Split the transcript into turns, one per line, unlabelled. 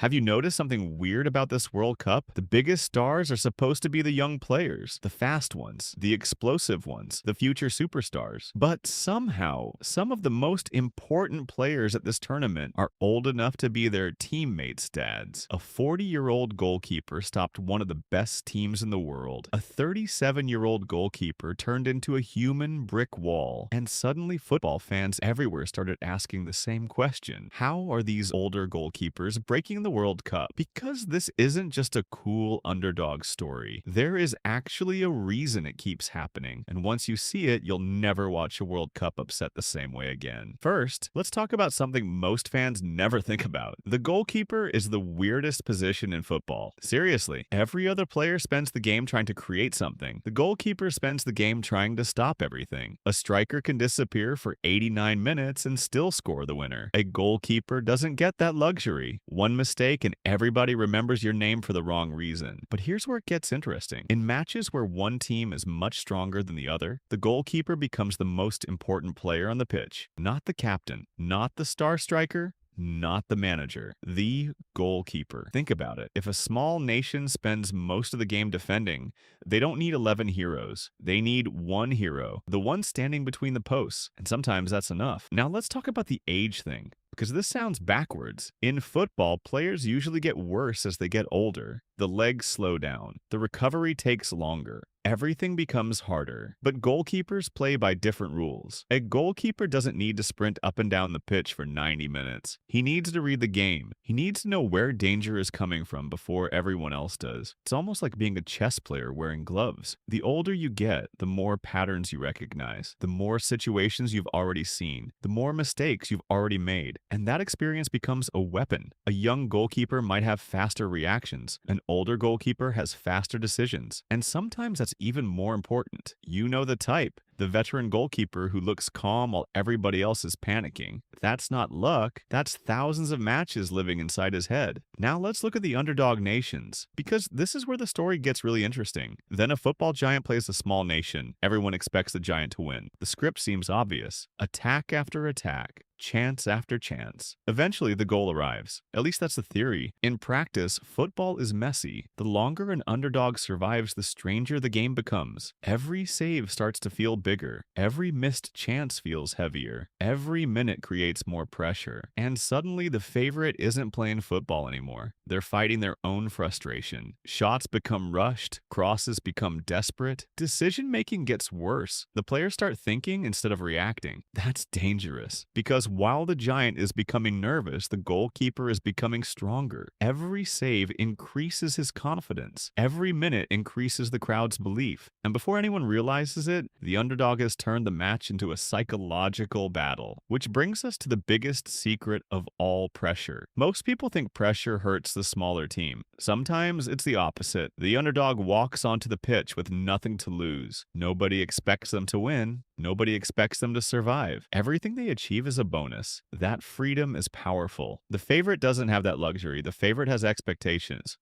Have you noticed something weird about this World Cup? The biggest stars are supposed to be the young players, the fast ones, the explosive ones, the future superstars. But somehow, some of the most important players at this tournament are old enough to be their teammates' dads. A 40-year-old goalkeeper stopped one of the best teams in the world. A 37-year-old goalkeeper turned into a human brick wall. And suddenly, football fans everywhere started asking the same question. How are these older goalkeepers breaking the World Cup? Because this isn't just a cool underdog story. There is actually a reason it keeps happening, and once you see it, you'll never watch a World Cup upset the same way again. First, let's talk about something most fans never think about. The goalkeeper is the weirdest position in football. Seriously, every other player spends the game trying to create something. The goalkeeper spends the game trying to stop everything. A striker can disappear for 89 minutes and still score the winner. A goalkeeper doesn't get that luxury. One mistake and everybody remembers your name for the wrong reason. But here's where it gets interesting. In matches where one team is much stronger than the other, the goalkeeper becomes the most important player on the pitch. Not the captain, not the star striker, not the manager, the goalkeeper. Think about it. If a small nation spends most of the game defending, they don't need 11 heroes. They need one hero, the one standing between the posts, and sometimes that's enough. Now let's talk about the age thing, because this sounds backwards. In football, players usually get worse as they get older. The legs slow down. The recovery takes longer. Everything becomes harder. But goalkeepers play by different rules. A goalkeeper doesn't need to sprint up and down the pitch for 90 minutes. He needs to read the game. He needs to know where danger is coming from before everyone else does. It's almost like being a chess player wearing gloves. The older you get, the more patterns you recognize, the more situations you've already seen, the more mistakes you've already made. And that experience becomes a weapon. A young goalkeeper might have faster reactions. An older goalkeeper has faster decisions. And sometimes that's even more important. You know the type. The veteran goalkeeper who looks calm while everybody else is panicking. That's not luck, that's thousands of matches living inside his head. Now let's look at the underdog nations, because this is where the story gets really interesting. Then a football giant plays a small nation. Everyone expects the giant to win. The script seems obvious. Attack after attack. Chance after chance. Eventually, the goal arrives. At least that's the theory. In practice, football is messy. The longer an underdog survives, the stranger the game becomes. Every save starts to feel bigger. Every missed chance feels heavier. Every minute creates more pressure. And suddenly, the favorite isn't playing football anymore. They're fighting their own frustration. Shots become rushed. Crosses become desperate. Decision-making gets worse. The players start thinking instead of reacting. That's dangerous, because while the giant is becoming nervous, the goalkeeper is becoming stronger. Every save increases his confidence. Every minute increases the crowd's belief. And before anyone realizes it, the underdog has turned the match into a psychological battle. Which brings us to the biggest secret of all pressure. Most people think pressure hurts the smaller team. Sometimes it's the opposite. The underdog walks onto the pitch with nothing to lose. Nobody expects them to win. Nobody expects them to survive. Everything they achieve is a bonus. That freedom is powerful. The favorite doesn't have that luxury. The favorite has expectations.